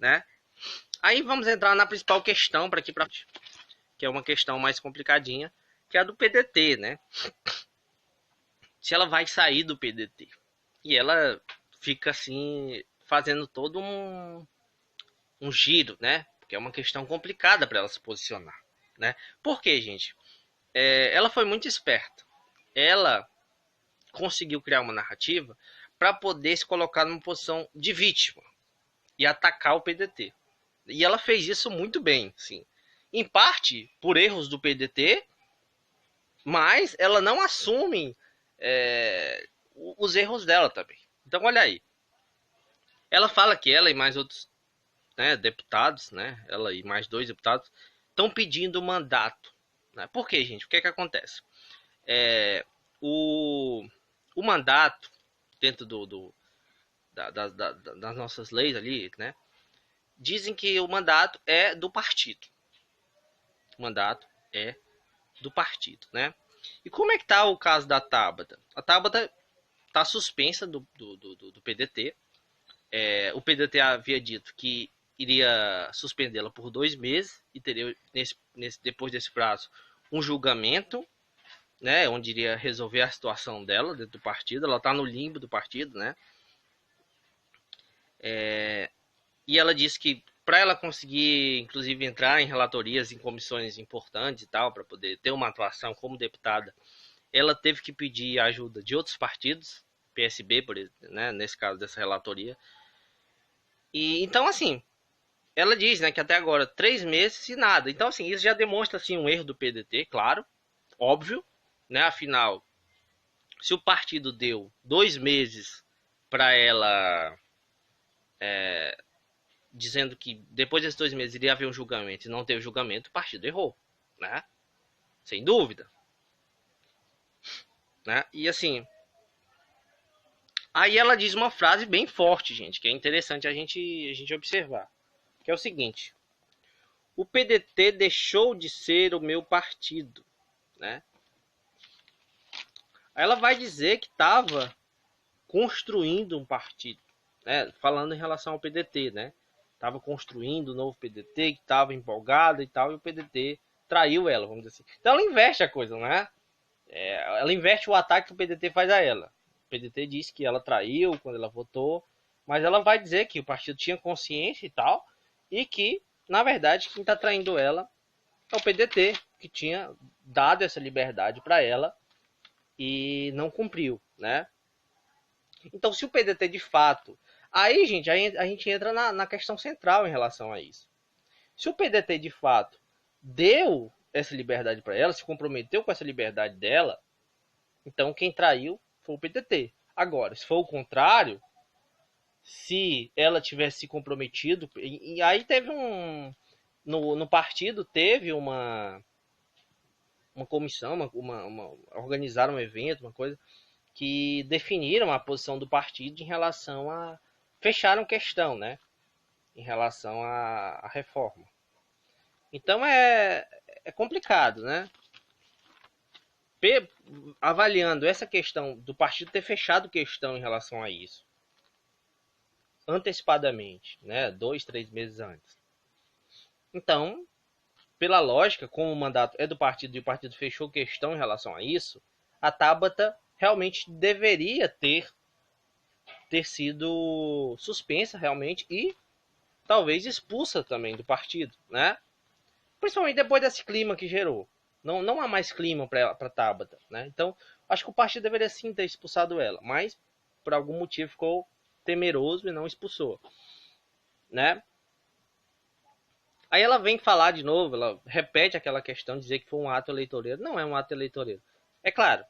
né? Aí vamos entrar na principal questão para aqui para que é uma questão mais complicadinha, que é a do PDT, né? Se ela vai sair do PDT. E ela fica assim fazendo todo um giro, né? Porque é uma questão complicada para ela se posicionar, né? Por quê, gente? Ela foi muito esperta. Ela conseguiu criar uma narrativa para poder se colocar numa posição de vítima e atacar o PDT. E ela fez isso muito bem, sim. Em parte por erros do PDT, mas ela não assume os erros dela também. Então, olha aí. Ela fala que ela e mais outros, né, deputados, né, ela e mais 2 deputados, estão pedindo mandato. Né? Por quê, gente? O que é que acontece? O, o mandato, dentro das nossas leis ali, né, dizem que o mandato é do partido. O mandato é do partido, né? E como é que tá o caso da Tabata? A Tabata tá suspensa do PDT. O PDT havia dito que iria suspendê-la por 2 meses e teria, depois desse prazo, um julgamento, né, onde iria resolver a situação dela dentro do partido. Ela está no limbo do partido, né? E ela disse que para ela conseguir, inclusive, entrar em relatorias, em comissões importantes e tal, para poder ter uma atuação como deputada, ela teve que pedir ajuda de outros partidos, PSB, por exemplo, né, nesse caso dessa relatoria. E então, assim, ela diz, né, que até agora 3 meses e nada. Então, assim, isso já demonstra assim um erro do PDT, claro, óbvio, né? Afinal, se o partido deu 2 meses para ela, dizendo que depois desses 2 meses iria haver um julgamento e não teve julgamento, o partido errou, né? Sem dúvida, né? E assim, aí ela diz uma frase bem forte, gente, que é interessante a gente observar, que é o seguinte: o PDT deixou de ser o meu partido, né? Aí ela vai dizer que estava construindo um partido, né? Falando em relação ao PDT, né? Estava construindo um novo PDT, que estava empolgada e tal, e o PDT traiu ela, vamos dizer assim. Então ela inverte a coisa, né? Ela inverte o ataque que o PDT faz a ela. O PDT disse que ela traiu quando ela votou, mas ela vai dizer que o partido tinha consciência e tal, e que, na verdade, quem está traindo ela é o PDT, que tinha dado essa liberdade para ela e não cumpriu, né? Então, se o PDT de fato... Aí, gente, a gente entra na questão central em relação a isso. Se o PDT de fato deu essa liberdade para ela, se comprometeu com essa liberdade dela, então quem traiu foi o PDT. Agora, se for o contrário, se ela tivesse se comprometido... E aí teve no partido teve uma comissão, organizaram um evento, uma coisa, que definiram a posição do partido em relação a... fecharam questão, né? Em relação à reforma. Então é complicado, né? Avaliando essa questão do partido ter fechado questão em relação a isso, antecipadamente, né? 2, 3 meses antes. Então, pela lógica, como o mandato é do partido e o partido fechou questão em relação a isso, a Tabata realmente deveria ter sido suspensa realmente e talvez expulsa também do partido, né? Principalmente depois desse clima que gerou. Não há mais clima para Tabata, né? Então, acho que o partido deveria sim ter expulsado ela, mas por algum motivo ficou temeroso e não expulsou, né? Aí ela vem falar de novo, ela repete aquela questão, dizer que foi um ato eleitoreiro. Não é um ato eleitoreiro. É claro,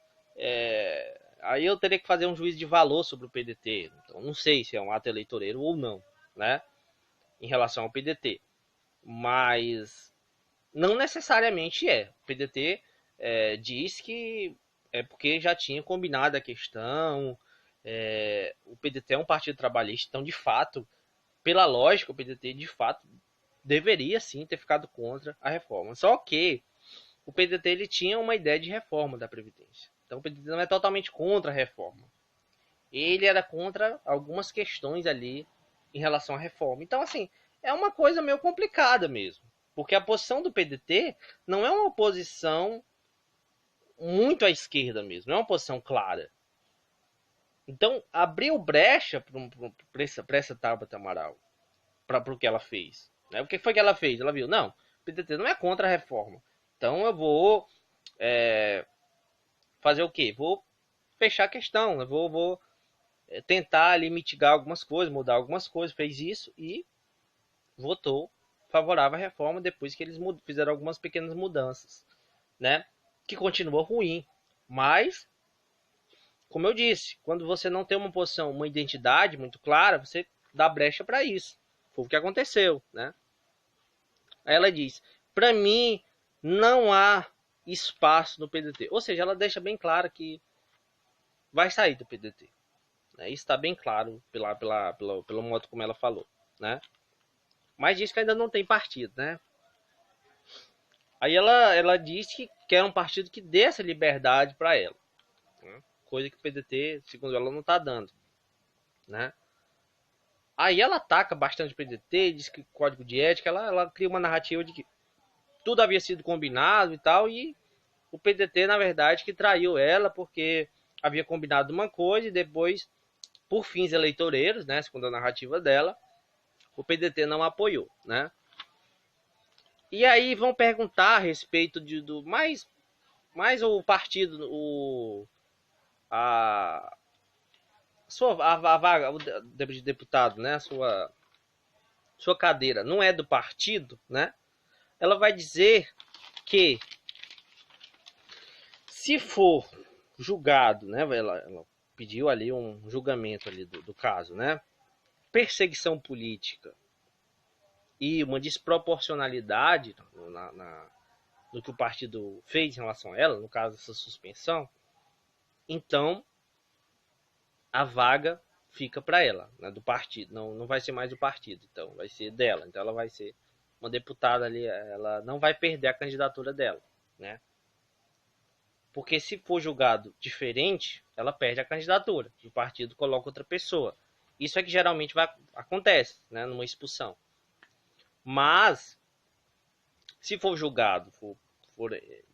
aí eu teria que fazer um juízo de valor sobre o PDT. Então, não sei se é um ato eleitoreiro ou não, né? Em relação ao PDT. Mas não necessariamente é. O PDT diz que é porque já tinha combinado a questão. O PDT é um partido trabalhista, então, de fato, pela lógica, o PDT, de fato, deveria sim ter ficado contra a reforma. Só que o PDT ele tinha uma ideia de reforma da Previdência. Então o PDT não é totalmente contra a reforma. Ele era contra algumas questões ali em relação à reforma. Então, assim, é uma coisa meio complicada mesmo. Porque a posição do PDT não é uma posição muito à esquerda mesmo, não é uma posição clara. Então, abriu brecha para essa Tabata Amaral, para o que ela fez. Né? O que foi que ela fez? Ela viu, não, o PDT não é contra a reforma. Então, eu vou fazer o quê? Vou fechar a questão, eu vou tentar ali mitigar algumas coisas, mudar algumas coisas. Fez isso e votou favorável à reforma depois que eles fizeram algumas pequenas mudanças, né? Que continua ruim, mas como eu disse, quando você não tem uma posição, uma identidade muito clara, você dá brecha para isso. Foi o que aconteceu, né? Aí ela diz: para mim não há espaço no PDT. Ou seja, ela deixa bem claro que vai sair do PDT. Né? Isso está bem claro pelo modo como ela falou, né? Mas diz que ainda não tem partido, né? Aí ela diz que quer um partido que dê essa liberdade para ela, né? Coisa que o PDT, segundo ela, não está dando, né? Aí ela ataca bastante o PDT, diz que código de ética, ela cria uma narrativa de que tudo havia sido combinado e tal, e o PDT, na verdade, que traiu ela, porque havia combinado uma coisa e depois, por fins eleitoreiros, né, segundo a narrativa dela, o PDT não apoiou, né? E aí vão perguntar a respeito do mais o partido, a a vaga de deputado, né, a sua cadeira não é do partido, né? Ela vai dizer que se for julgado, né? Ela pediu ali um julgamento ali do caso, né? Perseguição política e uma desproporcionalidade no que o partido fez em relação a ela, no caso dessa suspensão, então a vaga fica para ela, né, do partido. Não vai ser mais do partido, então vai ser dela. Então ela vai ser uma deputada ali, ela não vai perder a candidatura dela, né? Porque se for julgado diferente, ela perde a candidatura. O partido coloca outra pessoa. Isso é que geralmente acontece, né, numa expulsão. Mas, se for julgado, for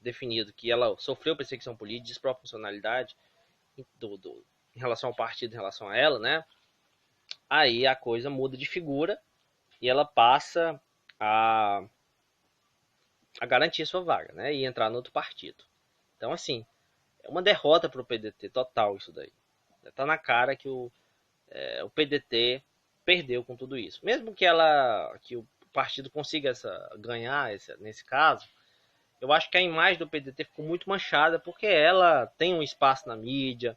definido que ela sofreu perseguição política, desproporcionalidade em relação ao partido, em relação a ela, né? Aí a coisa muda de figura e ela passa a garantir sua vaga, né? E entrar no outro partido. Então, assim, é uma derrota para o PDT total isso daí. Tá na cara que o PDT perdeu com tudo isso. Mesmo que o partido consiga ganhar nesse caso, eu acho que a imagem do PDT ficou muito manchada porque ela tem um espaço na mídia,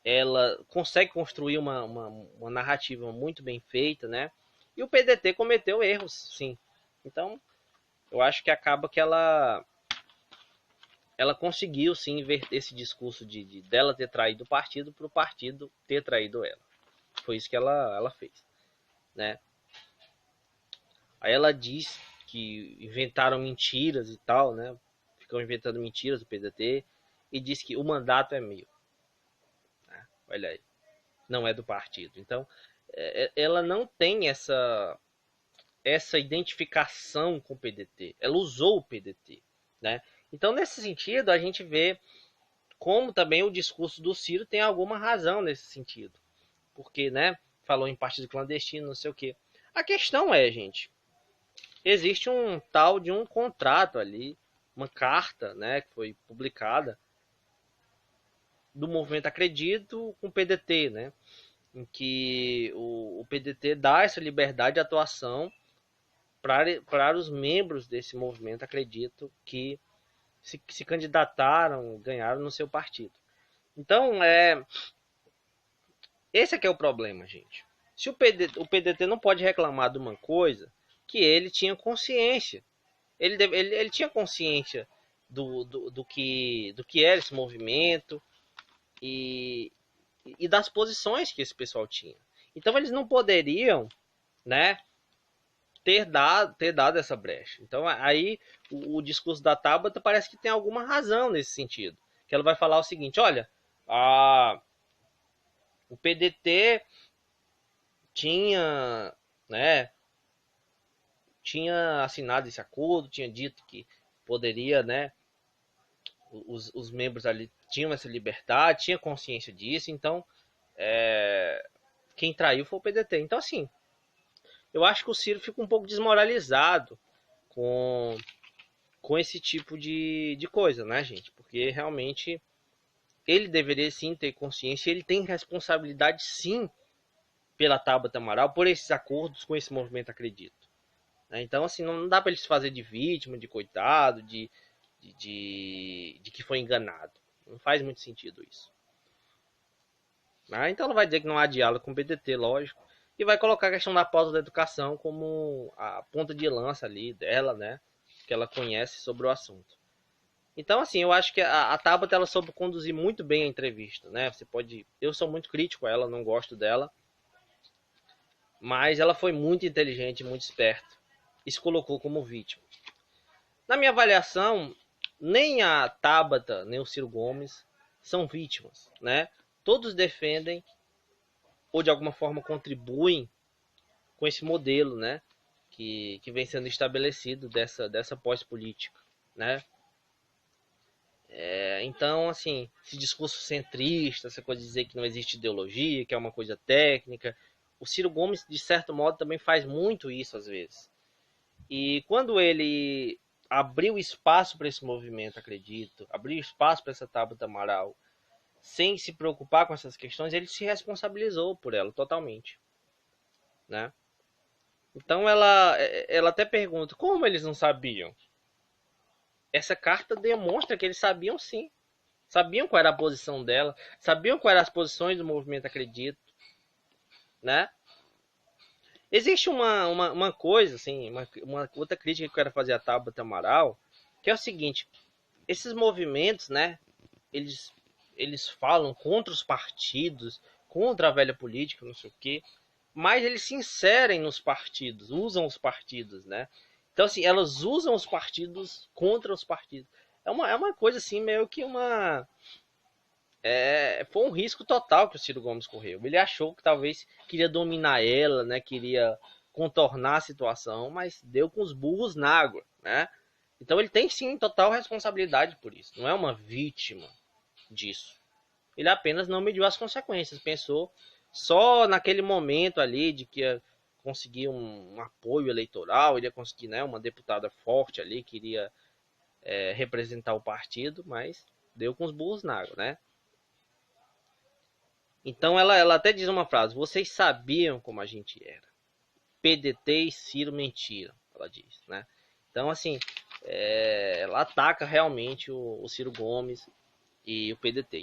ela consegue construir uma narrativa muito bem feita, né? E o PDT cometeu erros, sim. Então, eu acho que acaba que ela conseguiu sim inverter esse discurso dela ter traído o partido para o partido ter traído ela. Foi isso que ela fez, né? Aí ela diz que inventaram mentiras e tal, né? Ficam inventando mentiras do PDT e diz que o mandato é meu. Olha aí, não é do partido. Então, ela não tem essa identificação com o PDT. Ela usou o PDT, né? Então, nesse sentido, a gente vê como também o discurso do Ciro tem alguma razão nesse sentido. Porque, né, falou em partido clandestino, não sei o quê. A questão é, gente, existe um tal de um contrato ali, uma carta, né, que foi publicada do movimento Acredito com o PDT, né, em que o PDT dá essa liberdade de atuação para os membros desse movimento Acredito que se candidataram, ganharam no seu partido. Então, esse aqui é o problema, gente. Se o PDT não pode reclamar de uma coisa que ele tinha consciência. Ele tinha consciência do que era esse movimento e das posições que esse pessoal tinha. Então eles não poderiam, né, ter dado essa brecha. Então aí o discurso da Tabata parece que tem alguma razão nesse sentido. Que ela vai falar o seguinte: olha, o PDT tinha, né, tinha assinado esse acordo, tinha dito que poderia, né, os membros ali tinham essa liberdade, tinha consciência disso, então quem traiu foi o PDT. Então, assim, eu acho que o Ciro fica um pouco desmoralizado com, com esse tipo de coisa, né, gente? Porque realmente ele deveria sim ter consciência, ele tem responsabilidade sim pela Tabata Amaral, por esses acordos com esse movimento Acredito. Então, assim, não dá para ele se fazer de vítima, de coitado, de que foi enganado. Não faz muito sentido isso. Então ela vai dizer que não há diálogo com o PDT, lógico, e vai colocar a questão da pauta da educação como a ponta de lança ali dela, né, que ela conhece sobre o assunto. Então, assim, eu acho que a Tabata ela soube conduzir muito bem a entrevista, né? Você pode, eu sou muito crítico a ela, não gosto dela, mas ela foi muito inteligente, muito esperta e se colocou como vítima. Na minha avaliação, nem a Tabata nem o Ciro Gomes são vítimas, né? Todos defendem ou de alguma forma contribuem com esse modelo, né, que vem sendo estabelecido dessa pós-política, né? Então, assim, esse discurso centrista, essa coisa de dizer que não existe ideologia, que é uma coisa técnica, o Ciro Gomes, de certo modo, também faz muito isso às vezes. E quando ele abriu espaço para esse movimento, acredito, abriu espaço para essa Tabata Amaral, sem se preocupar com essas questões, ele se responsabilizou por ela totalmente, né? Então ela até pergunta, como eles não sabiam? Essa carta demonstra que eles sabiam sim. Sabiam qual era a posição dela, sabiam quais eram as posições do movimento Acredito, né? Existe uma coisa, assim, uma outra crítica que eu quero fazer a Tabata Amaral, que é o seguinte, esses movimentos, né, eles falam contra os partidos, contra a velha política, não sei o quê, mas eles se inserem nos partidos, usam os partidos, né? Então, assim, elas usam os partidos contra os partidos. É uma coisa, assim, meio que foi um risco total que o Ciro Gomes correu. Ele achou que talvez queria dominar ela, né? Queria contornar a situação, mas deu com os burros na água, né? Então ele tem sim total responsabilidade por isso. Não é uma vítima disso. Ele apenas não mediu as consequências. Pensou só naquele momento ali de que ia conseguir um apoio eleitoral, ele ia conseguir, né, uma deputada forte ali, que iria representar o partido, mas deu com os burros na água, né? Então ela até diz uma frase: vocês sabiam como a gente era. PDT e Ciro mentiram, ela diz, né? Então, assim, ela ataca realmente o Ciro Gomes e o PDT.